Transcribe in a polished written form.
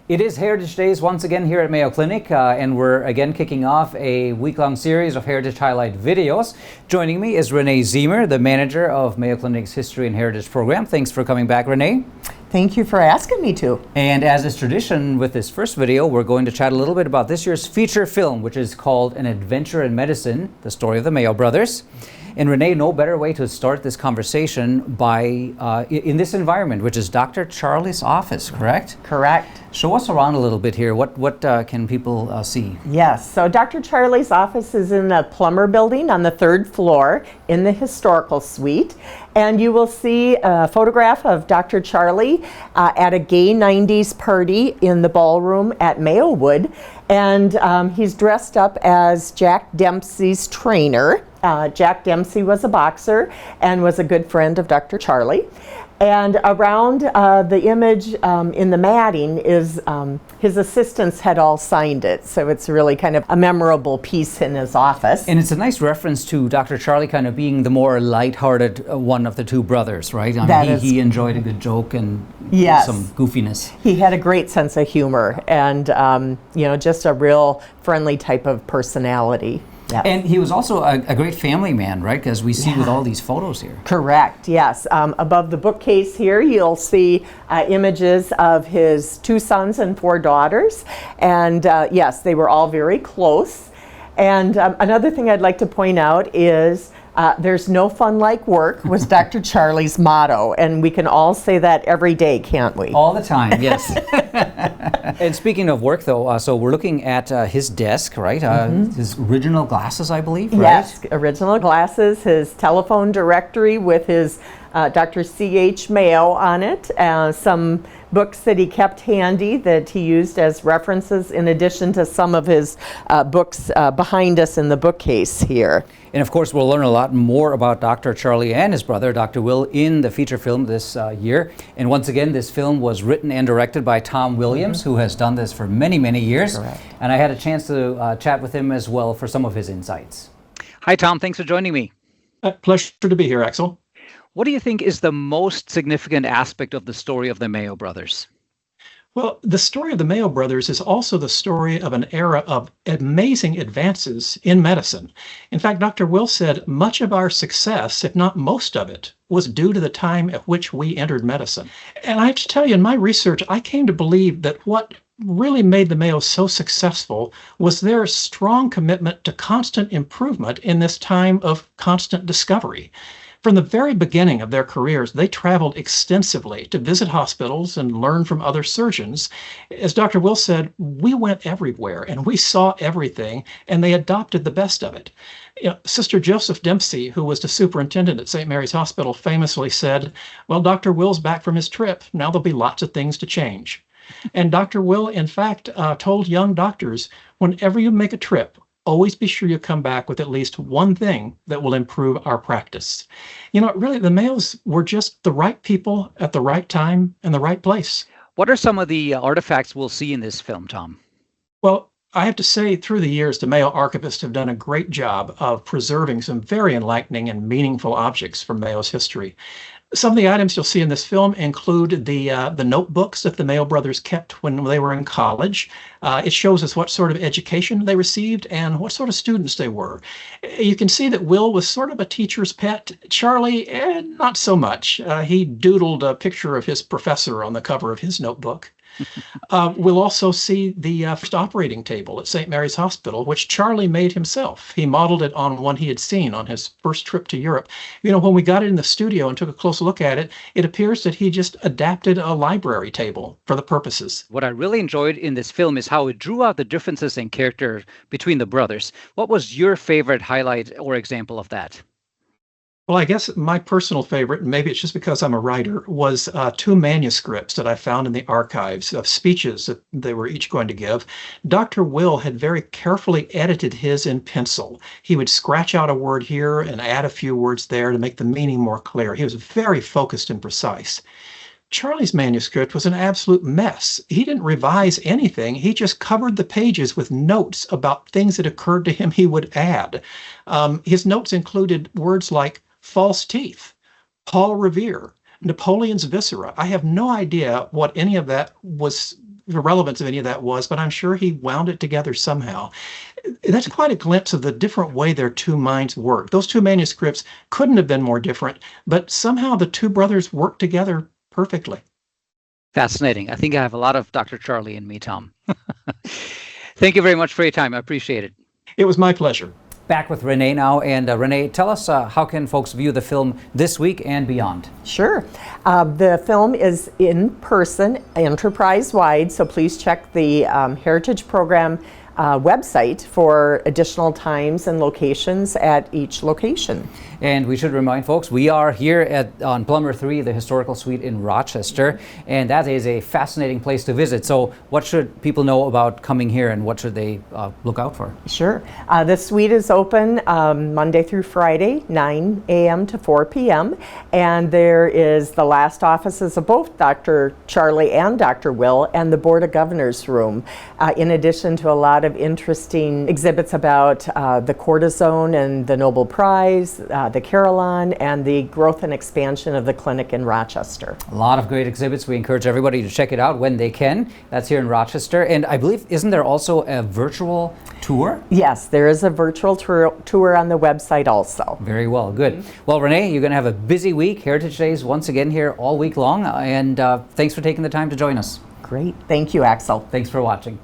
It is Heritage Days once again here at Mayo Clinic, and we're again kicking off a week-long series of Heritage Highlight videos. Joining me is Renee Ziemer, the manager of Mayo Clinic's History and Heritage program. Thanks for coming back, Renee. Thank you for asking me to. And as is tradition with this first video, we're going to chat a little bit about this year's feature film, which is called An Adventure in Medicine, the story of the Mayo Brothers. And Renee, no better way to start this conversation by in this environment, which is Dr. Charlie's office, correct? Correct. Show us around a little bit here. What can people see? Yes, so Dr. Charlie's office is in the Plummer building on the 3rd floor in the historical suite. And you will see a photograph of Dr. Charlie at a gay 90s party in the ballroom at Mayowood. And he's dressed up as Jack Dempsey's trainer. Jack Dempsey was a boxer and was a good friend of Dr. Charlie. And around the image in the matting is his assistants had all signed it. So it's really kind of a memorable piece in his office. And it's a nice reference to Dr. Charlie kind of being the more lighthearted one of the two brothers, right? I mean, he enjoyed a good joke and some goofiness. He had a great sense of humor and, just a real friendly type of personality. Yes. And he was also a great family man, right? As we see with all these photos here. Correct, yes. Above the bookcase here, you'll see images of his 2 sons and 4 daughters. And yes, they were all very close. And another thing I'd like to point out is there's no fun like work was Dr. Charlie's motto. And we can all say that every day, can't we? All the time, yes. And speaking of work, though, so we're looking at his desk, right? His original glasses, I believe, right? Yes, original glasses, his telephone directory with his Dr. C.H. Mayo on it, some books that he kept handy that he used as references in addition to some of his books behind us in the bookcase here. And of course, we'll learn a lot more about Dr. Charlie and his brother, Dr. Will, in the feature film this year. And once again, this film was written and directed by Tom Williams, who has done this for many, many years. Correct. And I had a chance to chat with him as well for some of his insights. Hi, Tom. Thanks for joining me. Pleasure to be here, Axel. What do you think is the most significant aspect of the story of the Mayo Brothers? Well, the story of the Mayo Brothers is also the story of an era of amazing advances in medicine. In fact, Dr. Will said much of our success, if not most of it, was due to the time at which we entered medicine. And I have to tell you, in my research, I came to believe that what really made the Mayos so successful was their strong commitment to constant improvement in this time of constant discovery. From the very beginning of their careers, they traveled extensively to visit hospitals and learn from other surgeons. As Dr. Will said, we went everywhere and we saw everything, and they adopted the best of it. Sister Joseph Dempsey, who was the superintendent at St. Mary's Hospital, famously said, well, Dr. Will's back from his trip. Now there'll be lots of things to change. And Dr. Will, in fact, told young doctors, whenever you make a trip, always be sure you come back with at least one thing that will improve our practice. Really, the Mayos were just the right people at the right time and the right place. What are some of the artifacts we'll see in this film, Tom? Well, I have to say, through the years, the Mayo archivists have done a great job of preserving some very enlightening and meaningful objects from Mayo's history. Some of the items you'll see in this film include the notebooks that the Mayo brothers kept when they were in college. It shows us what sort of education they received and what sort of students they were. You can see that Will was sort of a teacher's pet. Charlie, not so much. He doodled a picture of his professor on the cover of his notebook. We'll also see the first operating table at St. Mary's Hospital, which Charlie made himself. He modeled it on one he had seen on his first trip to Europe. When we got it in the studio and took a close look at it, it appears that he just adapted a library table for the purposes. What I really enjoyed in this film is how it drew out the differences in character between the brothers. What was your favorite highlight or example of that? Well, I guess my personal favorite, and maybe it's just because I'm a writer, was 2 manuscripts that I found in the archives of speeches that they were each going to give. Dr. Will had very carefully edited his in pencil. He would scratch out a word here and add a few words there to make the meaning more clear. He was very focused and precise. Charlie's manuscript was an absolute mess. He didn't revise anything. He just covered the pages with notes about things that occurred to him he would add. His notes included words like false teeth, Paul Revere, Napoleon's viscera. I have no idea what any of that was the relevance of any of that was, but I'm sure he wound it together somehow. That's quite a glimpse of the different way their two minds work. Those two manuscripts couldn't have been more different, but somehow the two brothers worked together perfectly. Fascinating. I think I have a lot of Dr. Charlie in me, Tom. Thank you very much for your time. I appreciate it. It was my pleasure. Back with Renee now. And Renee, tell us how can folks view the film this week and beyond? Sure. The film is in person, enterprise-wide, so please check the Heritage Program website for additional times and locations at each location. And we should remind folks, we are here on Plummer 3, the historical suite in Rochester, and that is a fascinating place to visit. So what should people know about coming here, and what should they look out for? Sure. The suite is open Monday through Friday, 9 a.m. to 4 p.m. And there is the last offices of both Dr. Charlie and Dr. Will, and the Board of Governors room, in addition to a lot of interesting exhibits about the cortisone and the Nobel Prize, the Carillon, and the growth and expansion of the clinic in Rochester. A lot of great exhibits. We encourage everybody to check it out when they can. That's here in Rochester. And I believe, isn't there also a virtual tour? Yes, there is a virtual tour on the website also. Very well, good. Well, Renee, you're going to have a busy week. Heritage Days once again here all week long. And thanks for taking the time to join us. Great. Thank you, Axel. Thanks for watching.